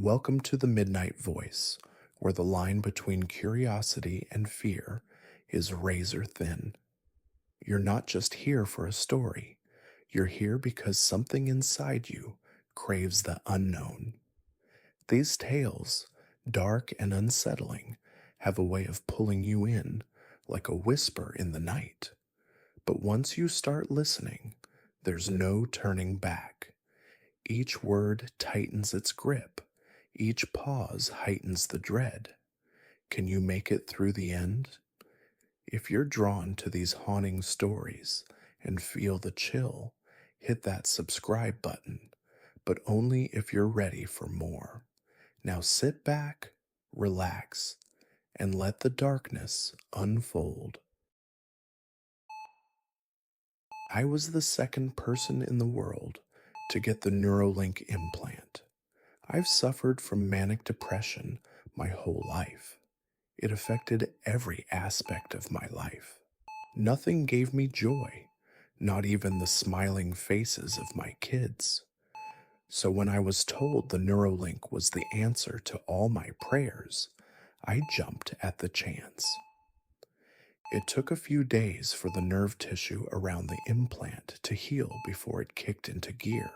Welcome to the Midnight Voice, where the line between curiosity and fear is razor thin. You're not just here for a story, you're here because something inside you craves the unknown. These tales, dark and unsettling, have a way of pulling you in like a whisper in the night. But once you start listening, there's no turning back. Each word tightens its grip. Each pause heightens the dread. Can you make it through the end? If you're drawn to these haunting stories and feel the chill, hit that subscribe button, but only if you're ready for more. Now sit back, relax, and let the darkness unfold. I was the second person in the world to get the Neurolink implant. I've suffered from manic depression my whole life. It affected every aspect of my life. Nothing gave me joy, not even the smiling faces of my kids. So when I was told the Neurolink was the answer to all my prayers, I jumped at the chance. It took a few days for the nerve tissue around the implant to heal before it kicked into gear.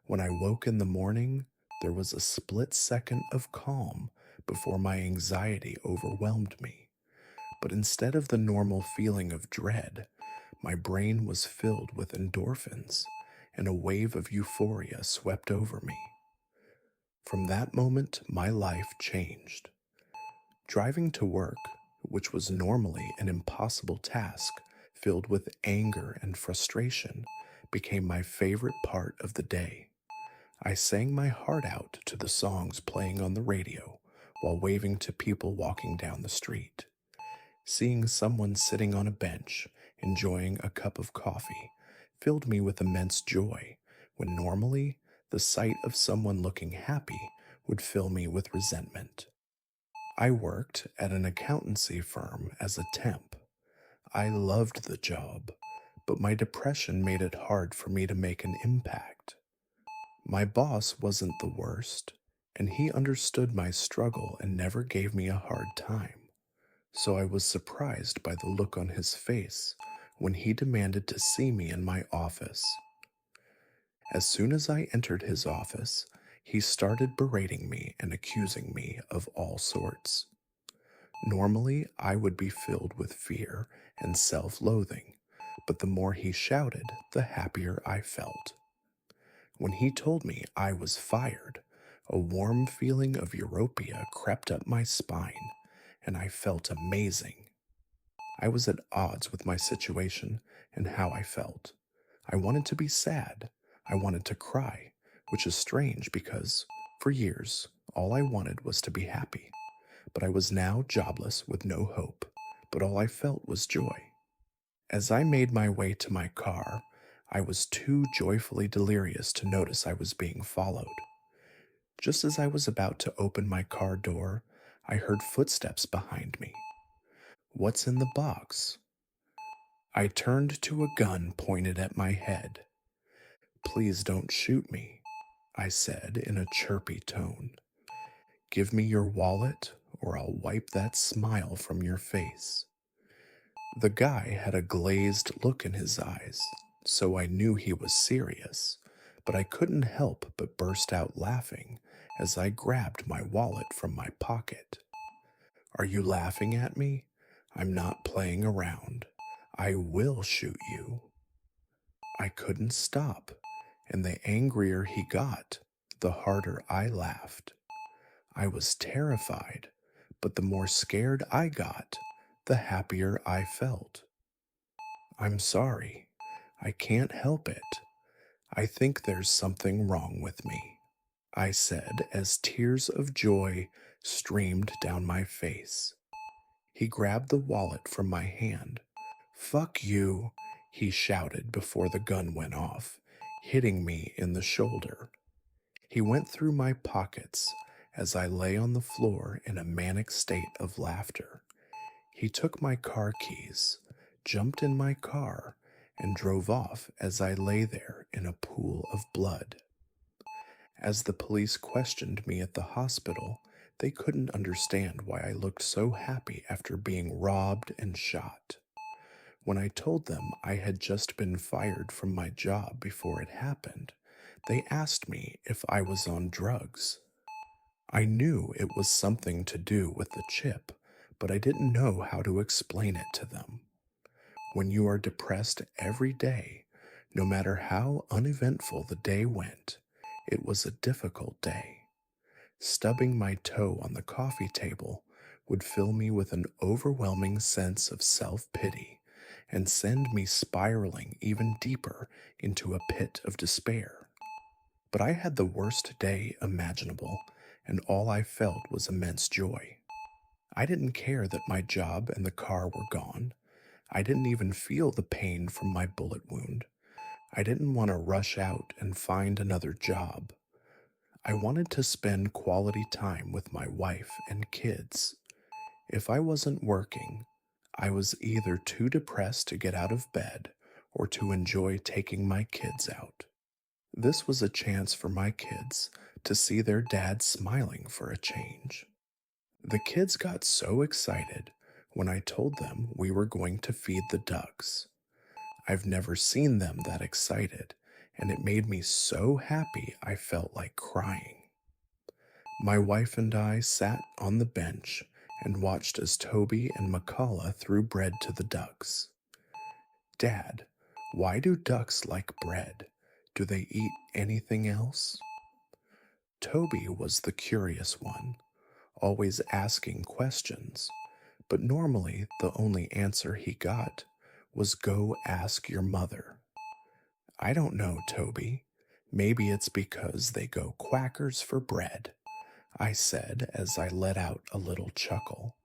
When I woke in the morning, there was a split second of calm before my anxiety overwhelmed me. But instead of the normal feeling of dread, my brain was filled with endorphins, and a wave of euphoria swept over me. From that moment, my life changed. Driving to work, which was normally an impossible task filled with anger and frustration, became my favorite part of the day. I sang my heart out to the songs playing on the radio while waving to people walking down the street. Seeing someone sitting on a bench, enjoying a cup of coffee, filled me with immense joy, when normally the sight of someone looking happy would fill me with resentment. I worked at an accountancy firm as a temp. I loved the job, but my depression made it hard for me to make an impact. My boss wasn't the worst, and he understood my struggle and never gave me a hard time. So I was surprised by the look on his face when he demanded to see me in my office. As soon as I entered his office, he started berating me and accusing me of all sorts. Normally, I would be filled with fear and self-loathing, but the more he shouted, the happier I felt. When he told me I was fired, a warm feeling of euphoria crept up my spine, and I felt amazing. I was at odds with my situation and how I felt. I wanted to be sad. I wanted to cry, which is strange because, for years, all I wanted was to be happy. But I was now jobless with no hope, but all I felt was joy. As I made my way to my car, I was too joyfully delirious to notice I was being followed. Just as I was about to open my car door, I heard footsteps behind me. What's in the box? I turned to a gun pointed at my head. Please don't shoot me, I said in a chirpy tone. Give me your wallet or I'll wipe that smile from your face. The guy had a glazed look in his eyes, so I knew he was serious, but I couldn't help but burst out laughing as I grabbed my wallet from my pocket. Are you laughing at me? I'm not playing around. I will shoot you. I couldn't stop, and the angrier he got, the harder I laughed. I was terrified, but the more scared I got, the happier I felt. I'm sorry. I can't help it. I think there's something wrong with me, I said as tears of joy streamed down my face. He grabbed the wallet from my hand. Fuck you, he shouted before the gun went off, hitting me in the shoulder. He went through my pockets as I lay on the floor in a manic state of laughter. He took my car keys, jumped in my car, and drove off as I lay there in a pool of blood. As the police questioned me at the hospital, they couldn't understand why I looked so happy after being robbed and shot. When I told them I had just been fired from my job before it happened, they asked me if I was on drugs. I knew it was something to do with the chip, but I didn't know how to explain it to them. When you are depressed every day, no matter how uneventful the day went, it was a difficult day. Stubbing my toe on the coffee table would fill me with an overwhelming sense of self pity and send me spiraling even deeper into a pit of despair. But I had the worst day imaginable, and all I felt was immense joy. I didn't care that my job and the car were gone. I didn't even feel the pain from my bullet wound. I didn't want to rush out and find another job. I wanted to spend quality time with my wife and kids. If I wasn't working, I was either too depressed to get out of bed or to enjoy taking my kids out. This was a chance for my kids to see their dad smiling for a change. The kids got so excited when I told them we were going to feed the ducks. I've never seen them that excited, and it made me so happy I felt like crying. My wife and I sat on the bench and watched as Toby and McCullough threw bread to the ducks. Dad, why do ducks like bread? Do they eat anything else? Toby was the curious one, always asking questions, but normally the only answer he got was go ask your mother. I don't know, Toby. Maybe it's because they go quackers for bread, I said as I let out a little chuckle.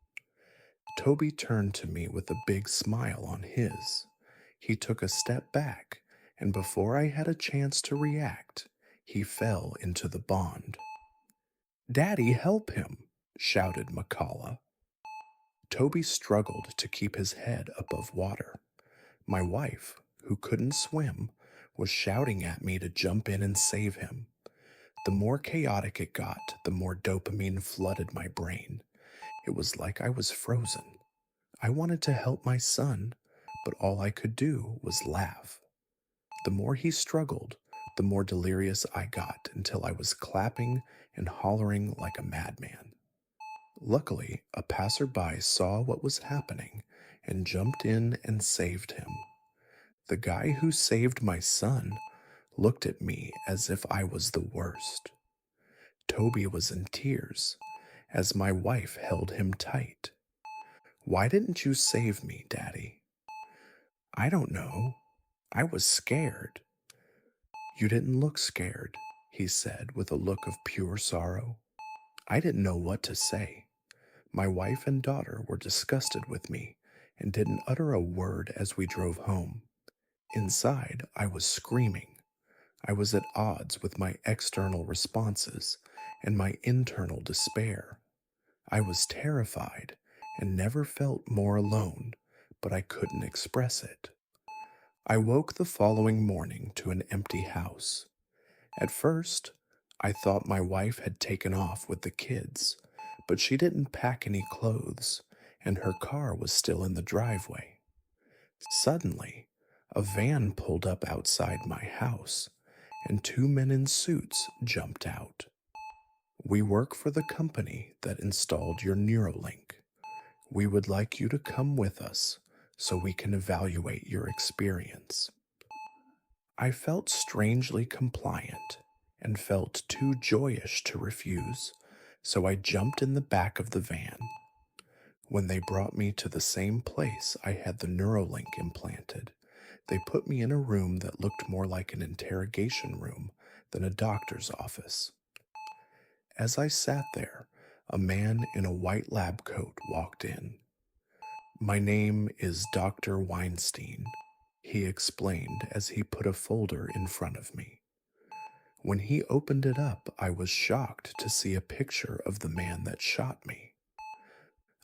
Toby turned to me with a big smile on his. He took a step back, and before I had a chance to react, he fell into the pond. Daddy, help him, shouted McCullough. Toby struggled to keep his head above water. My wife, who couldn't swim, was shouting at me to jump in and save him. The more chaotic it got, the more dopamine flooded my brain. It was like I was frozen. I wanted to help my son, but all I could do was laugh. The more he struggled, the more delirious I got until I was clapping and hollering like a madman. Luckily, a passerby saw what was happening and jumped in and saved him. The guy who saved my son looked at me as if I was the worst. Toby was in tears as my wife held him tight. Why didn't you save me, Daddy? I don't know. I was scared. You didn't look scared, he said with a look of pure sorrow. I didn't know what to say. My wife and daughter were disgusted with me and didn't utter a word as we drove home. Inside, I was screaming. I was at odds with my external responses and my internal despair. I was terrified and never felt more alone, but I couldn't express it. I woke the following morning to an empty house. At first, I thought my wife had taken off with the kids, but she didn't pack any clothes, and her car was still in the driveway. Suddenly, a van pulled up outside my house, and two men in suits jumped out. We work for the company that installed your Neurolink. We would like you to come with us so we can evaluate your experience. I felt strangely compliant and felt too joyous to refuse, so I jumped in the back of the van. When they brought me to the same place I had the Neurolink implanted, they put me in a room that looked more like an interrogation room than a doctor's office. As I sat there, a man in a white lab coat walked in. My name is Dr. Weinstein, he explained as he put a folder in front of me. When he opened it up, I was shocked to see a picture of the man that shot me.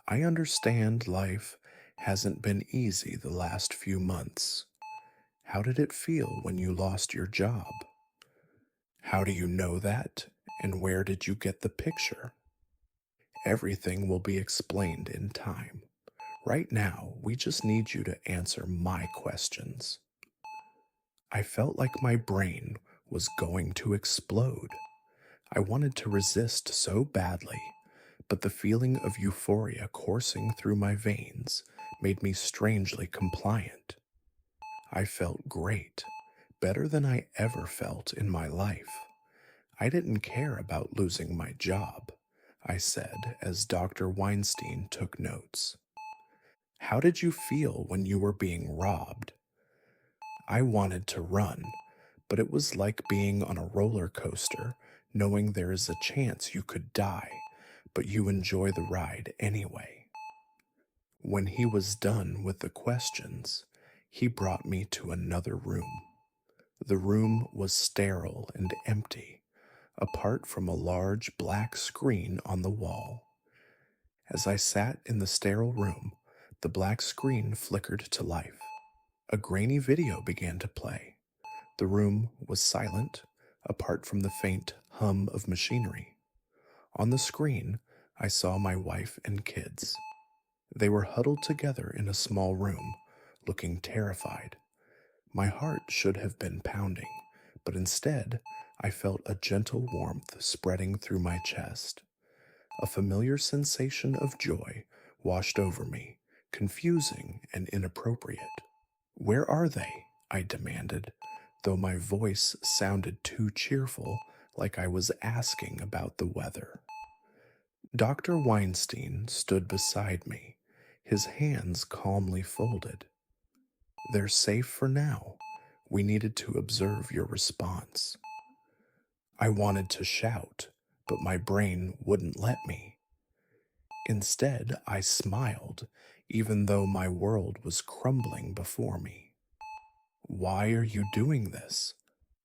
I understand life hasn't been easy the last few months. How did it feel when you lost your job? How do you know that? And where did you get the picture? Everything will be explained in time. Right now, we just need you to answer my questions. I felt like my brain was going to explode. I wanted to resist so badly, but the feeling of euphoria coursing through my veins made me strangely compliant. I felt great, better than I ever felt in my life. I didn't care about losing my job, I said as Dr. Weinstein took notes. How did you feel when you were being robbed? I wanted to run, but it was like being on a roller coaster, knowing there is a chance you could die, but you enjoy the ride anyway. When he was done with the questions, he brought me to another room. The room was sterile and empty, apart from a large black screen on the wall. As I sat in the sterile room, the black screen flickered to life. A grainy video began to play. The room was silent, apart from the faint hum of machinery. On the screen, I saw my wife and kids. They were huddled together in a small room, looking terrified. My heart should have been pounding, but instead, I felt a gentle warmth spreading through my chest. A familiar sensation of joy washed over me, confusing and inappropriate. Where are they? I demanded, though my voice sounded too cheerful, like I was asking about the weather. Dr. Weinstein stood beside me, his hands calmly folded. They're safe for now. We needed to observe your response. I wanted to shout, but my brain wouldn't let me. Instead, I smiled, even though my world was crumbling before me. Why are you doing this?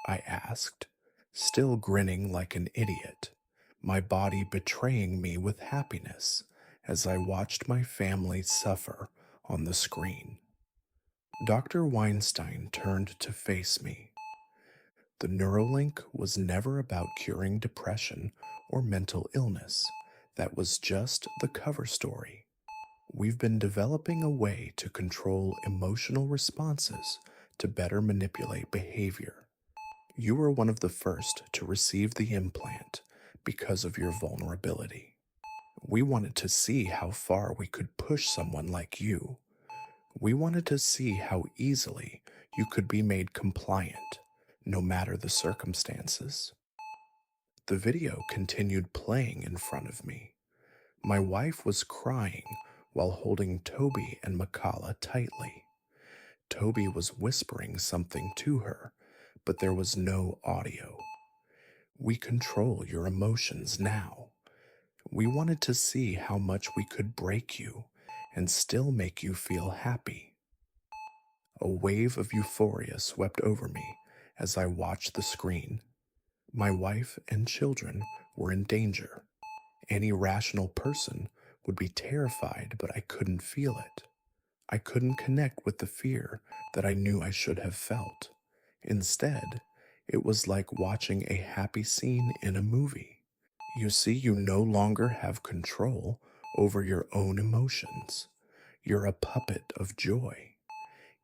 I asked, still grinning like an idiot, my body betraying me with happiness as I watched my family suffer on the screen. Dr. Weinstein turned to face me. The Neurolink was never about curing depression or mental illness. That was just the cover story. We've been developing a way to control emotional responses to better manipulate behavior. You were one of the first to receive the implant because of your vulnerability. We wanted to see how far we could push someone like you. We wanted to see how easily you could be made compliant, no matter the circumstances. The video continued playing in front of me. My wife was crying while holding Toby and Makala tightly. Toby was whispering something to her, but there was no audio. We control your emotions now. We wanted to see how much we could break you and still make you feel happy. A wave of euphoria swept over me as I watched the screen. My wife and children were in danger. Any rational person would be terrified, but I couldn't feel it. I couldn't connect with the fear that I knew I should have felt. Instead, it was like watching a happy scene in a movie. You see, you no longer have control over your own emotions. You're a puppet of joy.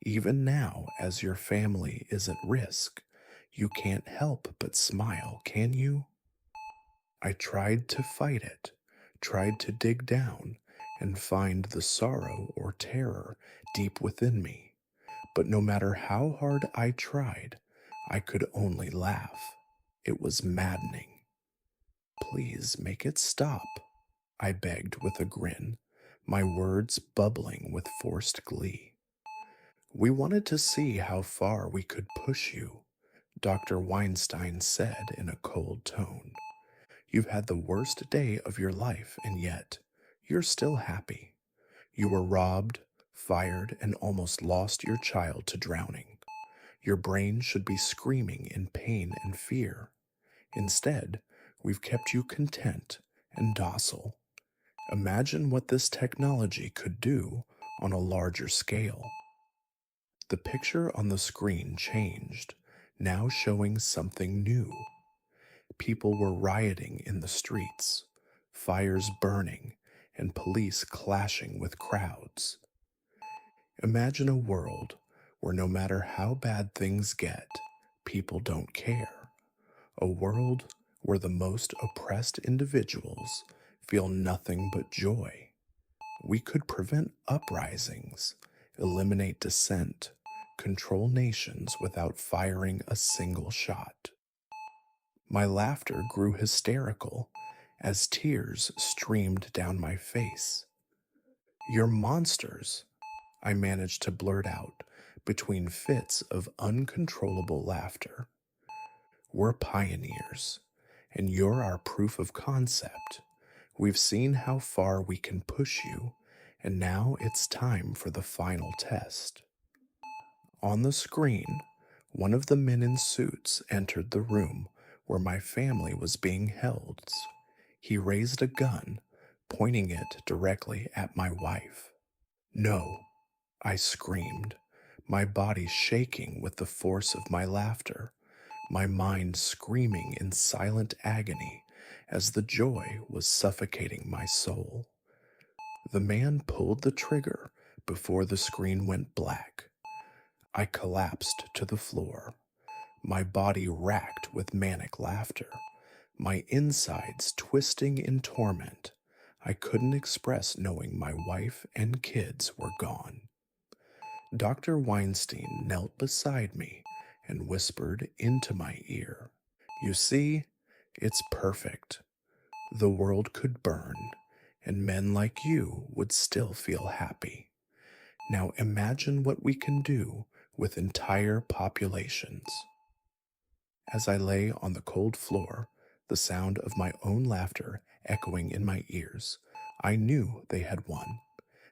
Even now, as your family is at risk, you can't help but smile, can you? I tried to fight it, tried to dig down and find the sorrow or terror deep within me. But no matter how hard I tried, I could only laugh. It was maddening. Please make it stop, I begged with a grin, my words bubbling with forced glee. We wanted to see how far we could push you, Dr. Weinstein said in a cold tone. You've had the worst day of your life, and yet you're still happy. You were robbed, fired, and almost lost your child to drowning. Your brain should be screaming in pain and fear. Instead, we've kept you content and docile. Imagine what this technology could do on a larger scale. The picture on the screen changed, now showing something new. People were rioting in the streets, fires burning, and police clashing with crowds. Imagine a world where no matter how bad things get, people don't care. A world where the most oppressed individuals feel nothing but joy. We could prevent uprisings, eliminate dissent, control nations without firing a single shot. My laughter grew hysterical as tears streamed down my face. "You're monsters," I managed to blurt out between fits of uncontrollable laughter. "We're pioneers, and you're our proof of concept. We've seen how far we can push you, and now it's time for the final test." On the screen, one of the men in suits entered the room where my family was being held. He raised a gun, pointing it directly at my wife. "No," I screamed, my body shaking with the force of my laughter, my mind screaming in silent agony as the joy was suffocating my soul. The man pulled the trigger before the screen went black. I collapsed to the floor, my body racked with manic laughter, my insides twisting in torment. I couldn't express knowing my wife and kids were gone. Dr. Weinstein knelt beside me and whispered into my ear, "You see, it's perfect. The world could burn, and men like you would still feel happy. Now imagine what we can do with entire populations." As I lay on the cold floor, the sound of my own laughter echoing in my ears, I knew they had won.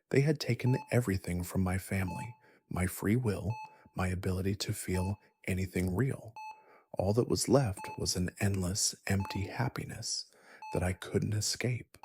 They had taken everything from my family, my free will, my ability to feel anything real. All that was left was an endless, empty happiness that I couldn't escape.